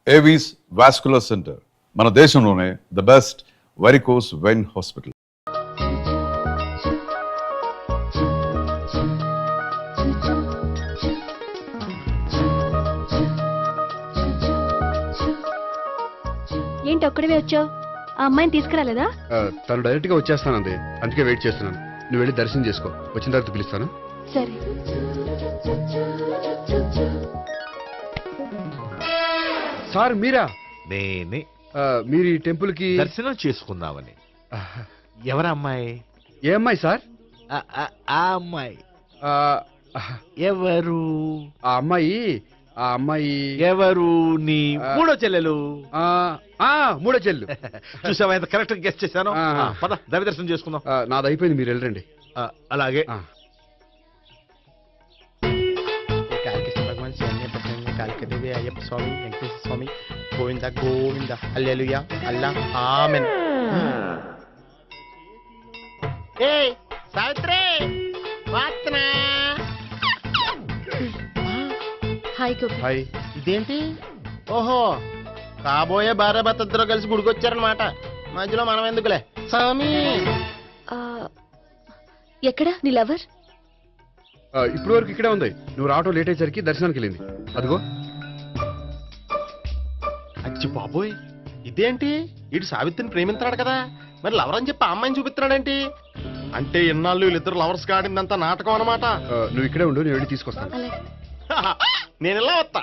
Avis vascular centre మన దేశంలోనే the best varicose vein hospital. ఏంటి ఒక్కడివే వచ్చావు? ఆ అమ్మాయిని తీసుకురాలేదా? తను డైరెక్ట్ గా వచ్చేస్తానంది, అందుకే వెయిట్ చేస్తున్నాను. నువ్వు వెళ్ళి దర్శనం చేసుకో, వచ్చిన తర్వాత పిలుస్తాను. సరే. సార్ మీరా? నేనే మీరు ఈ టెంపుల్ కి దర్శనం చేసుకుందామని. ఎవరా అమ్మాయి? ఏ అమ్మాయి సార్? ఆ అమ్మాయి ఆ, ఎవరు? ఆ అమ్మాయి ఎవరు? నీ మూడో చెల్లెలు. మూడో చెల్లు. చూసావా ఎంత కరెక్ట్ గెస్ట్ చేశాను. ఆ. పద దైవ దర్శనం చేసుకుందాం. నాది అయిపోయింది, మీరు వెళ్ళండి. అలాగే. భగవాన్ శరణ్య కాళికదేవి అయ్యప్ప స్వామి వెంకటేశ్వర స్వామి గోవింద గోవింద హల్లెలూయా అల్లా ఆమెన్. ఏయ్ సావిత్రి వాత్నా. హాయ్ గోపి. హాయ్. ఇదేంటి? ఓహో, కాబోయే భార్య భర్త ఇద్దరు కలిసి గుడికొచ్చారనమాట. మధ్యలో మనం ఎందుకులే స్వామి. ఆ, ఎక్కడ నీ లవర్? ఇప్పుడు వరకు ఇక్కడే ఉంది. నువ్వు రావటం లేట్ అయ్యేసరికి దర్శనానికి వెళ్ళింది. అదిగో. అచ్చి బాబోయ్, ఇదేంటి? ఇటు సావిత్రిని ప్రేమిస్తున్నాడు కదా, మరి లవర్ అని చెప్పి ఆ అమ్మాయిని చూపిస్తున్నాడేంటి? అంటే ఇన్నాళ్ళు వీళ్ళిద్దరు లవర్స్ కాడిందంతా నాటకం అనమాట. నువ్వు ఇక్కడే ఉండు, నేను వెళ్ళి తీసుకొస్తాను. అలాగే. నేను ఇలా వస్తా.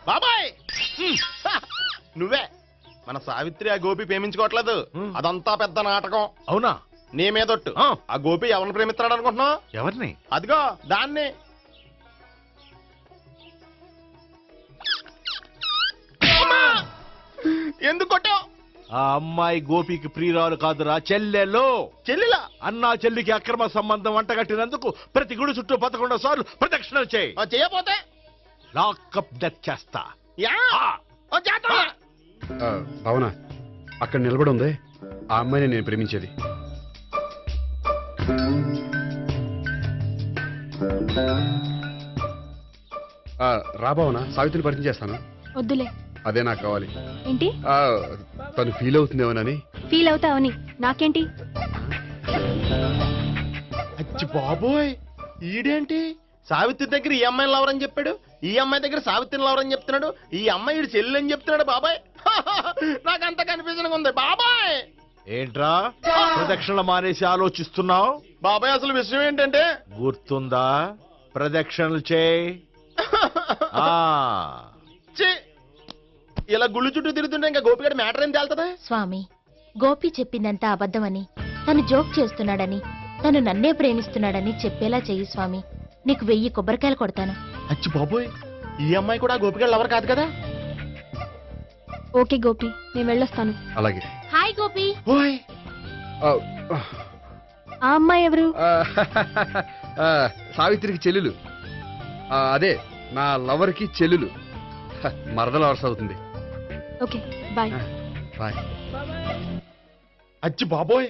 బాబాయ్ నువ్వే మన సావిత్రి ఆ గోపి ప్రేమించుకోవట్లేదు, అదంతా పెద్ద నాటకం. అవునా? నీ మీదొట్టు. ఆ గోపి ఎవరిని ప్రేమిస్తున్నాడు అనుకుంటున్నావు? ఎవరిని? అదిగో దాన్ని. ఎందుకు కొట్టావు? ఆ అమ్మాయి గోపికి ప్రియురాలు కాదురా, చెల్లెలు. చెల్లిలా? అన్నా చెల్లికి అక్రమ సంబంధం వంటగట్టినందుకు ప్రతి గుడి చుట్టూ 11 సార్లు ప్రదక్షిణలు చేయి. చేయపోతే లాకప్ డెత్ చేస్తా. యా చేద్దాం. భావన, అక్కడ నిలబడి ఉంది ఆ అమ్మాయిని నేను ప్రేమించేది. రా భావన, సావిత్రిని పరిచయం చేస్తాను. వద్దులే. అదే నాకు కావాలి. ఏంటి? తను ఫీల్ అవుతుందేమోనని. ఫీల్ అవుతావని నాకేంటి? అచ్చి బాబోయ్, ఈడేంటి సావిత్రి దగ్గర ఈ అమ్మాయిని లవర్ అని చెప్పాడు, ఈ అమ్మాయి దగ్గర సావిత్రిని లవర్ అని చెప్తున్నాడు, ఈ అమ్మాయి ఈడు చెల్లి అని చెప్తున్నాడు. బాబాయ్ నాకు అంత కన్ఫ్యూజన్ ఉంది బాబాయ్. ఏంట్రా ప్రదక్షిణలు మానేసి ఆలోచిస్తున్నావు? బాబాయ్ అసలు విషయం ఏంటంటే, గుర్తుందా? ప్రదక్షిణలు చేయి. ఛీ, ఇలా గుళ్ళు చుట్టూ తిరుగుతుంటే ఇంకా గోపిగడ మ్యాటర్ ఏం తేలుతుంది? స్వామి, గోపి చెప్పిందంతా అబద్ధమని, తను జోక్ చేస్తున్నాడని, తను నన్నే ప్రేమిస్తున్నాడని చెప్పేలా చెయ్యి స్వామి. నీకు 1000 కొబ్బరికాయలు కొడతాను. అచ్చి బాబోయ్, ఈ అమ్మాయి కూడా గోపిగడ లవర్ కాదు కదా? ఓకే గోపి, నేను వెళ్ళొస్తాను. అలాగే. హాయ్ గోపి. ఓయ్ ఆ అమ్మాయి ఎవరు? సావిత్రికి చెల్లెలు. అదే నా లవర్కి చెల్లెలు. మరద లవర్స్ అవుతుంది. Okay bye. బాయ్. అచ్చి బాబోయ్,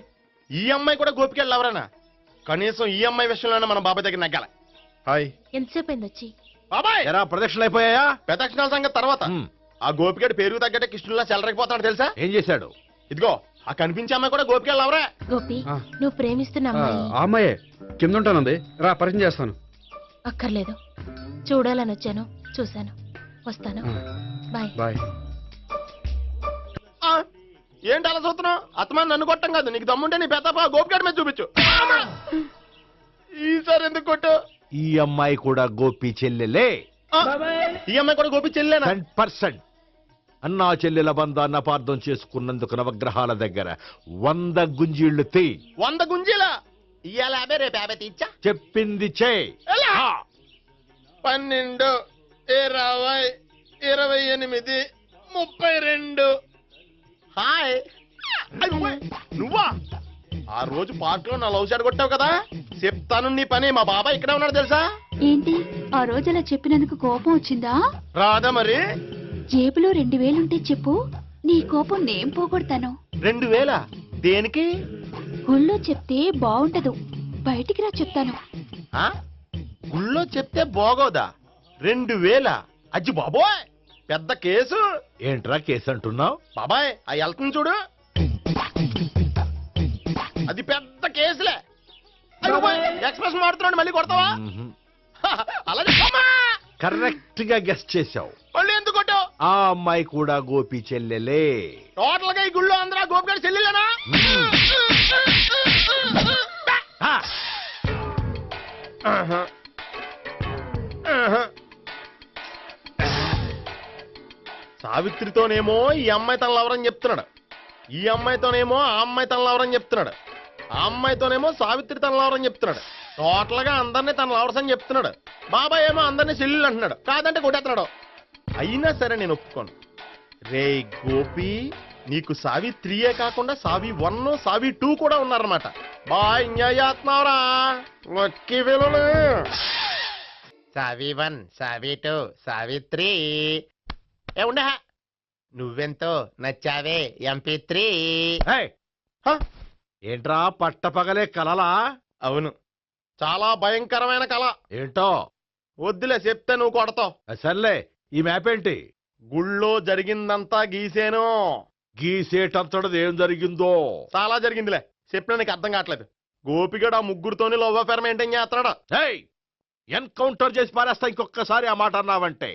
ఈ అమ్మాయి కూడా గోపిగడ లవరేనా? కనీసం ఈ అమ్మాయి విషయంలోనే మన బాబాయ్ దగ్గర నగ్గాల. హాయ్. ఎంతసేపు అయింది వచ్చి? బాబాయ్ ఎరా ప్రదక్షిణలు అయిపోయాయా? ప్రదక్షిణాల సంగతి తర్వాత. ఆ గోపిగడ పేరు తగ్గట్టే కృష్ణుల్లా చెలరైపోతాడు తెలుసా? ఏం చేశాడు? ఇదిగో ఆ కనిపించే అమ్మాయి కూడా గోపిగడ లవరే. గోపి, నువ్వు ప్రేమిస్తున్న అమ్మాయి ఆ అమ్మాయే కింద ఉంటానంది. రా పరిచయం చేస్తాను. అక్కర్లేదు, చూడాలని వచ్చాను, చూశాను, వస్తాను. బాయ్. బాయ్. ఏంటి అలా చూస్తున్నావు? అత్తమాని నన్ను కొట్టం కాదు, నీకు దమ్ముంటే నీ పెద్ద గోపిగడ మీద చూపించు. ఈసారి ఎందుకు కొట్టు? ఈ అమ్మాయి కూడా గోపి చెల్లెలే. ఈ అమ్మాయి కూడా గోపి చెల్లెనా? 10%. అన్నా చెల్లెల బంధాన్ని అపార్థం చేసుకున్నందుకు నవగ్రహాల దగ్గర 100 గుంజీళ్లు తీ. 100 గుంజీలా? ఇయ్యాల 50 రేపు 50 తీచ్చా. చెప్పింది చే. 12 20 28 32. హాయ్. నువ్వా? ఆ రోజు పార్క్ లో నా లవ్ షాట్ కొట్టావు కదా, చెప్తాను నీ పని. మా బాబాయ్ ఇక్కడే ఉన్నాడు తెలుసా? ఏంటి ఆ రోజు అలా చెప్పినందుకు కోపం వచ్చిందా? రాదా మరి? జేబులో 2000 ఉంటే చెప్పు, నీ కోపం నేను పోగొడతాను. 2000? దేనికి? గుళ్ళో చెప్తే బాగుంటదు, బయటికి రా చెప్తాను. గుళ్ళో చెప్తే బాగోదా? 2000 అజ్జి బాబోయ్ పెద్ద కేసు. ఏంట్రా కేసు అంటున్నావు? బాబాయ్ ఆ వెళ్తుంది చూడు, అది పెద్ద కేసులే. ఎక్స్ప్రెస్ మాడుతున్నాడు, మళ్ళీ కొడతావా? అలాగే కరెక్ట్ గా గెస్ట్ చేశావు. మళ్ళీ ఎందుకు కొట్టావు? ఆ అమ్మాయి కూడా గోపి చెల్లెలే. టోటల్ గా ఈ గుళ్ళో అందరూ గోపిగాడి చెల్లిలేనా? ఆ, ఆహా. ఆహా. సావిత్రితోనేమో ఈ అమ్మాయి తన లవరని చెప్తున్నాడు, ఈ అమ్మాయితోనేమో ఆ అమ్మాయి తన లవరని చెప్తున్నాడు, ఆ అమ్మాయితోనేమో సావిత్రి తన లవరని చెప్తున్నాడు. టోటల్ గా అందరినీ తన లవర్స్ అని చెప్తున్నాడు. బాబాయ్ ఏమో అందరినీ చెల్లెలు అంటున్నాడు, కాదంటే కొట్టేస్తున్నాడు. అయినా సరే నేను ఒప్పుకోను. రే గోపి, నీకు సావి 3 కాకుండా సావి 1, సావి 2 కూడా ఉన్నారన్నమాట. బాగా ఎంజాయ్ చేస్తున్నావురా లక్కీ పిల్లలు. సావి 1, సావి 2, సావి 3. ఏ ఉండే నువ్వెంతో నచ్చావే MP3. ఏయ్, ఏంట్రా పట్టపగలే కలలా? అవును, చాలా భయంకరమైన కళ. ఏంటో వద్దులే చెప్తే నువ్వు కొడతావు. సర్లే, ఈ మ్యాప్ ఏంటి? గుళ్ళో జరిగిందంతా గీసేను. గీసేటంతటది ఏం జరిగిందో? చాలా జరిగిందిలే, చెప్పినా నీకు అర్థం కావట్లేదు. గోపిగడు ఆ ముగ్గురుతోని లవ్ అఫేర్ మెయింటైన్ చేస్తున్నాడు. ఏయ్, ఎన్కౌంటర్ చేసి పారేస్తా ఇంకొకసారి ఆ మాట అన్నావంటే.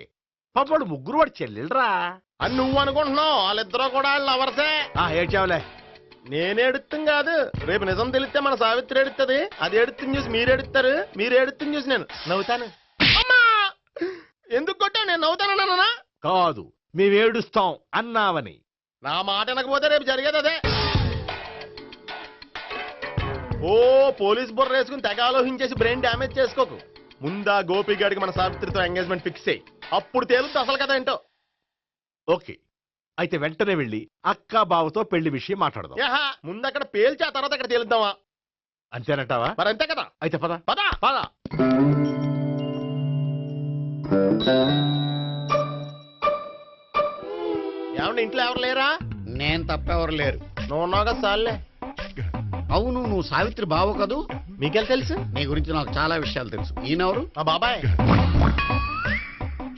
పాపడు ముగ్గురు వాడు చెల్లెలరా అని నువ్వు అనుకుంటున్నావు, వాళ్ళిద్దరూ కూడా లవర్సే. ఏడ్చావులే. నేనేడుతుంది కాదు, రేపు నిజం తెలిస్తే మన సావిత్రి ఎడుతుంది. అది ఎడుతుంది చూసి మీరు ఎడుతారు, మీరు ఎడుతుంది చూసి నేను నవ్వుతాను. అమ్మా, ఎందుకు కొట్టావు? నేను నవ్వుతానన్నా? కాదు, మేమేడుస్తాం అన్నావని. నా మాట వినకపోతే రేపు జరిగేది అదే. ఓ పోలీస్ బుర్ర వేసుకుని తెగ ఆలోచించేసి బ్రెయిన్ డ్యామేజ్ చేసుకోకు. ముందా గోపి గారికి మన సావిత్రితో ఎంగేజ్మెంట్ ఫిక్స్ అయ్యి అప్పుడు తేలుతుంది అసలు కదా ఏంటో. ఓకే, అయితే వెంటనే వెళ్ళి అక్క బావతో పెళ్లి విషయం మాట్లాడదాం. ఏహా, ముందు అక్కడ పేల్చి ఆ తర్వాత అక్కడ తేలుద్దామా? అంతేనంటావా? మరి అంతే కదా. అయితే పద పదా పద. ఏమండి, ఇంట్లో ఎవరు లేరా? నేను తప్పెవరు లేరు. నువ్వు ఉన్నావు కదా సార్లే. అవును, నువ్వు సావిత్రి బావు కదూ? మీకెళ్ళి తెలుసు? నీ గురించి నాకు చాలా విషయాలు తెలుసు. ఈయనెవరు? మా బాబాయ్.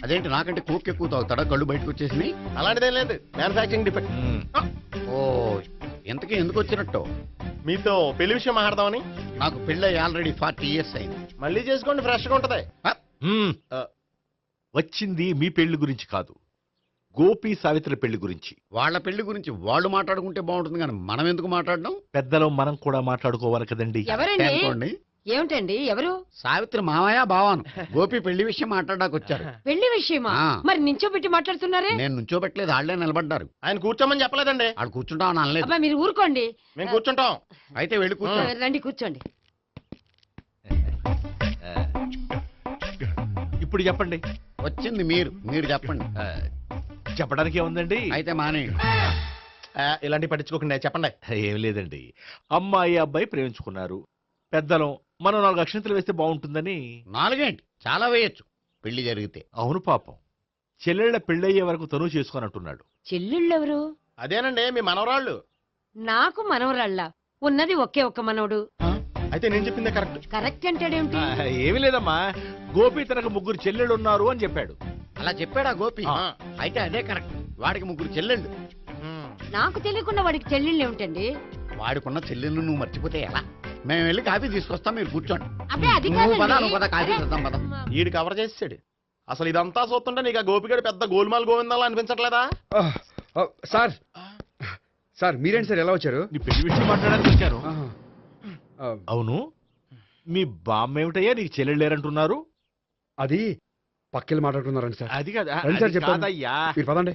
అదేంటి, నాకంటే కోక్ ఎక్కువ తాగుతాడా? కళ్ళు బయటకు వచ్చేసి. అలాంటిదేం లేదు, మ్యానుఫాక్చరింగ్ డిఫెక్ట్. ఓ, ఇంతకీ ఎందుకు వచ్చినట్టు? మీతో పెళ్లి విషయం మాట్లాడదామని. నాకు పెళ్ళి ఆల్రెడీ 40 years అయింది. మళ్ళీ చేసుకోండి, ఫ్రెష్ గా ఉంటది. హ్మ్. వచ్చింది మీ పెళ్లి గురించి కాదు, గోపి సావిత్రి పెళ్లి గురించి. వాళ్ళ పెళ్లి గురించి వాళ్ళు మాట్లాడుకుంటే బాగుంటుంది, కానీ మనం ఎందుకు మాట్లాడడం? పెద్దలో మనం కూడా మాట్లాడుకోవాలి కదండి. ఎవరండి? అనుకోండి. ఏమిటండి? ఎవరు? సావిత్రి మామయ్య బావాను. గోపి పెళ్లి విషయం మాట్లాడడానికి వచ్చారు. పెళ్లి విషయమా? ఆ. మరి నించోబెట్టి మాట్లాడుతున్నారే? నేను నుంచోబెట్టలేదు, వాళ్ళే నిలబడ్డారు. ఆయన కూర్చోమని చెప్పలేదండి. వాళ్ళు కూర్చుంటామని అనలేదు. అబ్బా, మీరు ఊరుకోండి. మేము కూర్చుంటాం. అయితే వెళ్ళి కూర్చో. రండి, కూర్చోండి. ఇప్పుడు చెప్పండి. వచ్చింది మీరు చెప్పండి. చెప్పడానికి ఏముందండి? అయితే మానేయండి. ఇలాంటివి పట్టించుకోకుండా చెప్పండి. ఏం లేదండి, అమ్మాయి అబ్బాయి ప్రేమించుకున్నారు. పెద్దలం మనం 4 అక్షంతలు వేస్తే బాగుంటుందని. 4 ఏంటి, చాలా వేయొచ్చు పెళ్లి జరిగితే. అవును, పాపం చెల్లెళ్ళ పెళ్ళయ్యే వరకు తను చేసుకోనంటున్నాడు. చెల్లెళ్ళెవరు? అదేనండి మీ మనవరాళ్ళు. నాకు మనవరాళ్ళ ఉన్నది ఒకే ఒక్క మనవడు. అయితే నేను చెప్పిందే కరెక్ట్. కరెక్ట్ అంటాడేమిటి? ఏమి లేదమ్మా, గోపి తనకు 3 చెల్లెళ్ళు ఉన్నారు అని చెప్పాడు. అలా చెప్పాడా గోపి? ఆ. అయితే అదే కరెక్ట్. వాడికి 3 చెల్లెళ్ళు. నాకు తెలియకుండా వాడికి చెల్లెళ్ళు ఏమిటండి? వాడికున్న చెల్లెళ్ళు నువ్వు మర్చిపోతే ఎలా? మేము వెళ్ళి కాఫీ తీసుకొస్తాం, మీరు కూర్చోండి. అబ్బే, అది నువ్వు పద, కాదండి. నువ్వు పద, కాఫీ చేద్దాం పద. ఈడు కవర్ చేసాడు. అసలు ఇదంతా చూస్తుంటే నీకు ఆ గోపిగడు పెద్ద గోల్మాల్ గోవిందాలు అనిపించట్లేదా? సార్ సార్, మీరేంటి సార్ ఎలా వచ్చారు? నీ పెళ్లి విషయం మాట్లాడడానికి వచ్చాను. అవును, మీ బామ్మ ఏమిటయ్యా నీకు చెల్లెళ్ళు లేరంటున్నారు? అది పక్కెళ్ళి మాట్లాడుకున్నారండి సార్. అది కాదు, రండి సార్, అది చెప్తాను. కాదయ్యా. మీరు పదండి.